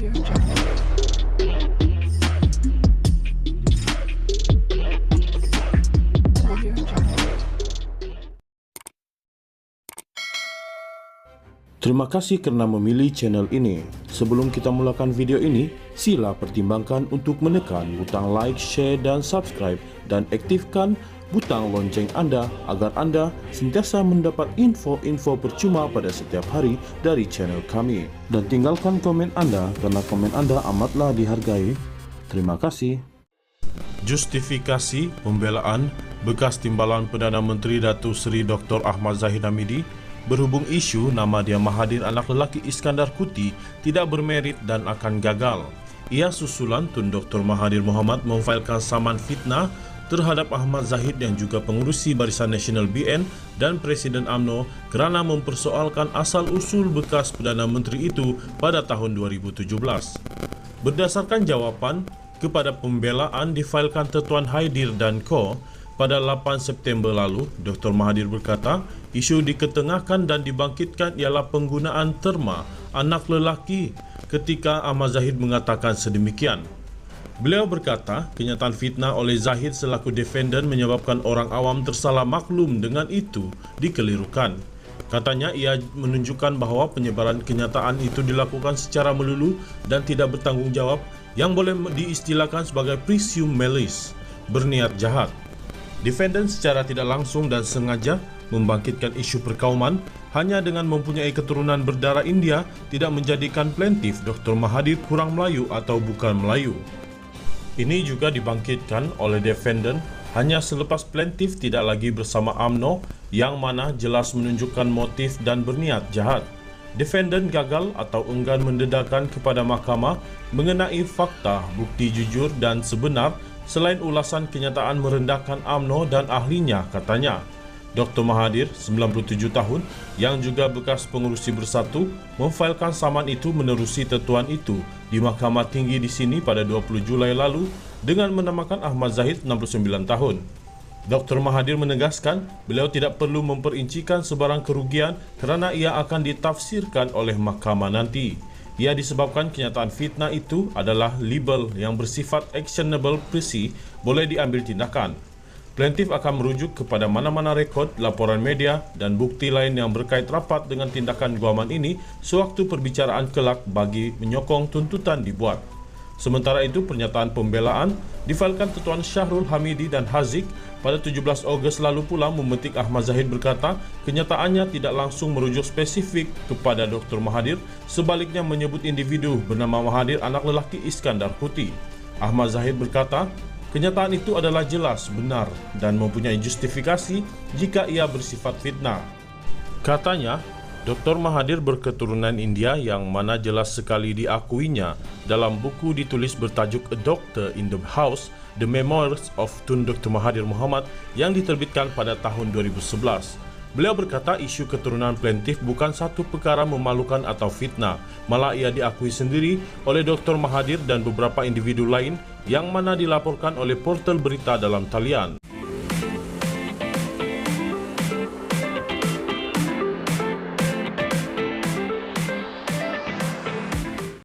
Terima kasih karena memilih channel ini. Sebelum kita mulakan video ini, sila pertimbangkan untuk menekan butang like, share, dan subscribe, dan aktifkan butang lonceng Anda agar Anda sentiasa mendapat info-info percuma pada setiap hari dari channel kami. Dan tinggalkan komen Anda karena komen Anda amatlah dihargai. Terima kasih. Justifikasi pembelaan bekas Timbalan Perdana Menteri Datuk Seri Dr. Ahmad Zahid Hamidi berhubung isu nama dia Mahathir anak lelaki Iskandar Kuti tidak bermerit dan akan gagal. Ia susulan Tun Dr. Mahathir Mohamad memfailkan saman fitnah terhadap Ahmad Zahid yang juga pengurusi Barisan Nasional BN dan Presiden UMNO kerana mempersoalkan asal-usul bekas Perdana Menteri itu pada tahun 2017. Berdasarkan jawapan kepada pembelaan difailkan Tuan Haidir dan Co. Pada 8 September lalu, Dr. Mahathir berkata, isu diketengahkan dan dibangkitkan ialah penggunaan terma anak lelaki ketika Ahmad Zahid mengatakan sedemikian. Beliau berkata, kenyataan fitnah oleh Zahid selaku defendant menyebabkan orang awam tersalah maklum dengan itu dikelirukan. Katanya ia menunjukkan bahawa penyebaran kenyataan itu dilakukan secara melulu dan tidak bertanggungjawab yang boleh diistilahkan sebagai presumed malice, berniat jahat. Defendant secara tidak langsung dan sengaja membangkitkan isu perkauman hanya dengan mempunyai keturunan berdarah India tidak menjadikan plaintiff Dr. Mahathir kurang Melayu atau bukan Melayu. Ini juga dibangkitkan oleh defendant hanya selepas plaintiff tidak lagi bersama UMNO yang mana jelas menunjukkan motif dan berniat jahat. Defendant gagal atau enggan mendedahkan kepada mahkamah mengenai fakta, bukti jujur dan sebenar selain ulasan kenyataan merendahkan UMNO dan ahlinya, katanya. Dr. Mahathir, 97 tahun, yang juga bekas pengurusi Bersatu, memfailkan saman itu menerusi tetuan itu di Mahkamah Tinggi di sini pada 20 Julai lalu dengan menamakan Ahmad Zahid, 69 tahun. Dr. Mahathir menegaskan beliau tidak perlu memperincikan sebarang kerugian kerana ia akan ditafsirkan oleh mahkamah nanti. Ia disebabkan kenyataan fitnah itu adalah libel yang bersifat actionable presi boleh diambil tindakan. Plaintiff akan merujuk kepada mana-mana rekod, laporan media dan bukti lain yang berkait rapat dengan tindakan guaman ini sewaktu perbicaraan kelak bagi menyokong tuntutan dibuat. Sementara itu, pernyataan pembelaan difailkan Tuan Syahrul Hamidi dan Haziq pada 17 Ogos lalu pula memetik Ahmad Zahid berkata kenyataannya tidak langsung merujuk spesifik kepada Dr. Mahathir, sebaliknya menyebut individu bernama Mahathir anak lelaki Iskandar Kuti. Ahmad Zahid berkata, kenyataan itu adalah jelas, benar dan mempunyai justifikasi jika ia bersifat fitnah. Katanya, Dr. Mahathir berketurunan India yang mana jelas sekali diakuinya dalam buku ditulis bertajuk A Doctor in the House, The Memoirs of Tun Dr. Mahathir Mohamad yang diterbitkan pada tahun 2011. Beliau berkata isu keturunan plaintiff bukan satu perkara memalukan atau fitnah, malah ia diakui sendiri oleh Dr. Mahathir dan beberapa individu lain yang mana dilaporkan oleh portal berita dalam talian.